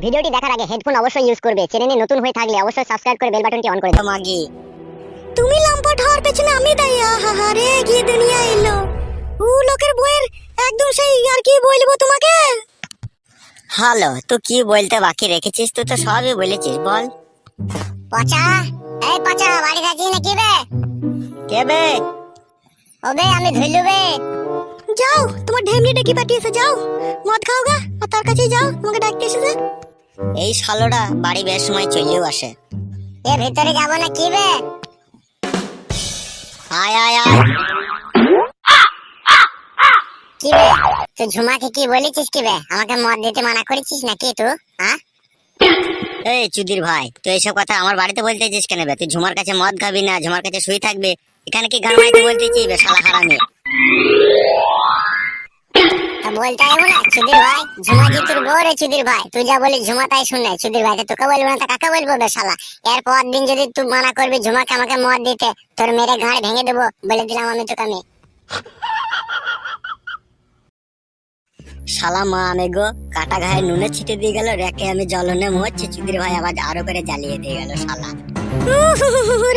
ভিডিওটি দেখার আগে হেডফোন অবশ্যই ইউজ করবে। চ্যানেলে নতুন হয়ে থাকলে অবশ্যই সাবস্ক্রাইব করে বেল বাটনটি অন করে দাও। মাগি তুমি লম্পট হওয়ার পেছনে আমি দায়ী। আহা রে কি দুনিয়া এলো। লোকের বইয়ের একদম সেই আর কি বলবো তোমাকে। হ্যালো, তুই কি বলতে বাকি রেখেছিস? তুই তো সবই বলেছিস, বল। পচা, এই পচা বাড়ি আছিস নাকি বে? কে বে? ওবে আমি ধইলু বে। যাও, তোমার ঢেমনি ডেকে পাঠিয়েছে, যাও মদ খাও গা আর তার কাছে যাও, তোমাকে ডাকতে এসেছে। এই শালোটা বাড়ি বের সময় চলেও আসে। এ ভিতরে যাব না কি বে? আয় আয় আয়। কি বে তুই ঝুমাকে কি বলেছিস কি বে? আমাকে মদ দিতে মানা করেছিস নাকি তুই? হ্যাঁ এই চুদির ভাই, তুই এইসব কথা আমার বাড়িতে বলতেছিস কেন বে? তুই ঝুমার কাছে মদ খাবি না, ঝুমার কাছে শুই থাকবে, এখানে কি গান মাইতে বলতেছিস বে শালা হারামি? বলতে হবে না চুদির ভাই, ঝুমা জি তোর বউ রে চুদির ভাই, তুই যা বলি ঝুমা তাই শুনে চুদির ভাই। তোকে বলবো না তো কাকে বলবো বে শালা? এরপর দিন যদি তুই মানা করবি ঝুমাকে আমাকে মদ দিতে, তোর মেরে ঘাড় ভেঙে দেবো বলে দিলাম আমি তোকে। আমি শালা মা আমি গো, কাটা ঘায়ে নুনে ছিটে দিয়ে গেল, রেখে আমি জ্বলনে মরছি। চুদির ভাই আবার আরো করে জ্বালিয়ে দিয়ে গেল শালা।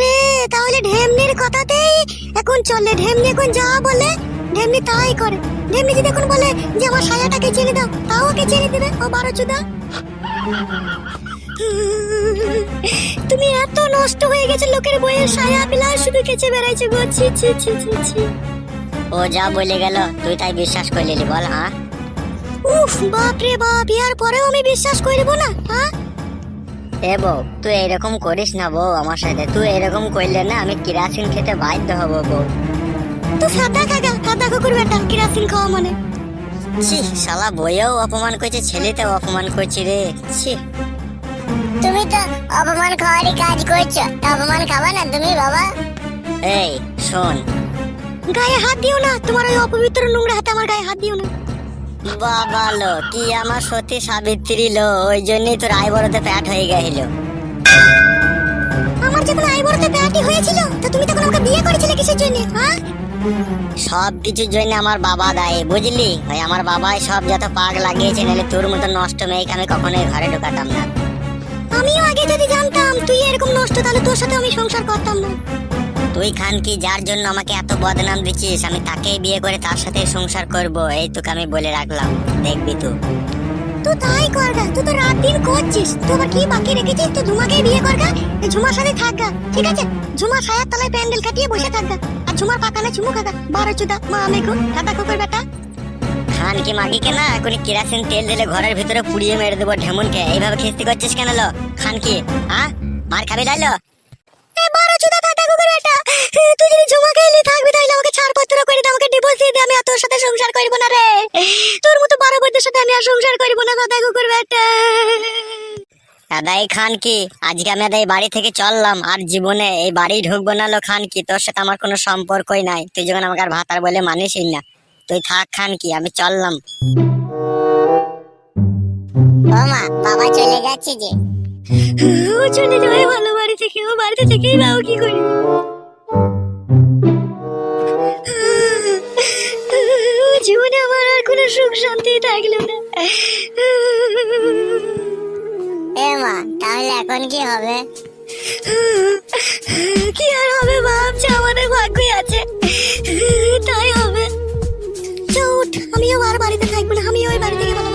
রে তাহলে ঢেমনির কথাতেই এখন চলে। ঢেমনি এখন যা বলে ঢেমনি তাই করে। ঢেমনি যদি এখন বলে যে আমার সায়াটাকে ছেড়ে দাও, তাও ওকে ছেড়ে দেবে ও বারোচুদা। তুমি এত নষ্ট হয়ে গেছে, লোকের বইয়ের সায়া পিলা শুধু কেচে বেড়াইছে গো। ছি ছি ছি ছি ছি। ও যা বলে গেল তুই তাই বিশ্বাস করলি বল? হ্যাঁ উফ বাপ রে বাপ, ইয়ার পরেও আমি বিশ্বাস করব না? হ্যাঁ এ বউ, তুই এরকম করিস না বউ আমার সাথে। তুই এরকম করলে না আমি কেরাসিন খেতে বাধ্য হব বউ। তুই ফাটা খাগা, ফাটা কুকুর বেটা, কেরাসিন খাওয়া মানে। ছি, শালা বইয়েও অপমান করছে, ছেলেতেও অপমান করছি রে। ছি, তুমি তো অপমান খাওয়ারই কাজ করছো, তা অপমান খাবা না তুমি বাবা? এই শোন, গায়ে হাত দিও না, তোমার ওই অপবিত্র নোংরা হাতে আমার গায়ে হাত দিও না। বাবা লো, কি আমার সতী সাবিত্রী লো, ওই জন্যই তোর আইবড়তে প্যাট হয়ে গেছিল। আমার যখন আইবড়তে প্যাটি হয়েছিল, তো তুমি তখন আমাকে বিয়ে করেছিলে কিসের জন্য? হ্যাঁ সব কিছুর জন্য আমার বাবা দায়ী, বুঝলি? ওই আমার বাবাই সব যত পাক লাগিয়েছে, নাহলে তোর মতো নষ্ট মেয়েকে আমি কখনোই ঘরে ঢোকাতাম না। আমিও আগে যদি জানতাম তুই এরকম নষ্ট, তাহলে তোর সাথে আমি সংসার করতাম না। তুই খান কি যার জন্য আমাকে এত বদনাম দিচ্ছিস, আমি তাকেই বিয়ে করে তার সাথে সংসার করব, এই তোকে আমি বলে রাখলাম, দেখবি তুই। তুই তাই করগা, তুই তো রাত দিন করছিস। তুই আবার কি বাকি রেখেছিস? তুই ঝুমাকেই বিয়ে করগা, ঝুমার সাথে থাকগা, ঠিক আছে? ঝুমার সায়ার তলায় প্যান্ডেল কাটিয়ে বসে থাকগা, আর ঝুমার পাকানে চুমু খাগা। বারোচুদা মা আমি গো, খাতা কুকুর বেটা। খান কি মাগিকে না এখন কেরাসিন তেল দিলে ঘরের ভিতরে পুড়িয়ে মেরে দেবো ঢেমনকে। এইভাবে খিস্তি করছিস কেন লো? খান কি হ্যাঁ মার খাবি লাইলো? এ বারোচুদা খাতা কুকুর বেটা, তুই যদি ঝুমাকে এলি থাকবি তাহলে আমাকে ছাড়পত্র করে দে, আমাকে ডিভোর্স দিয়ে দে। আমি আর তোর সাথে সংসার করব না রে। তোর মতো বারো বন্ধুর সাথে আমি আর সংসার করব না, কথা কুকুর বেটা। দাদাই খান কি, আজকে আমি দাদাই বাড়ি থেকে চললাম, আর জীবনে এই বাড়ি ঢুকবো না লো। খান কি, তোর সাথে আমার কোনো সম্পর্কই নাই। তুই যখন আমাকে আর ভাতার বলে মানিসই না, তুই থাক খান কি, আমি চললাম। ও মা, বাবা চলে যাচ্ছে যে। ও চলে যাবে ভালো, বাড়ি থেকে। ও বাড়িতে থেকেই বা ও কি করবে? জীবনে আমার আর কোনো সুখ শান্তি থাকলো না। এ মা, তাহলে এখন কি হবে? কি আর হবে বাপ, যা আমাদের ভাগ্যে আছে তাই হবে। চল উঠ, আমিও আর বাড়িতে থাকবো না, আমিও ওই বাড়ি থেকে ভালো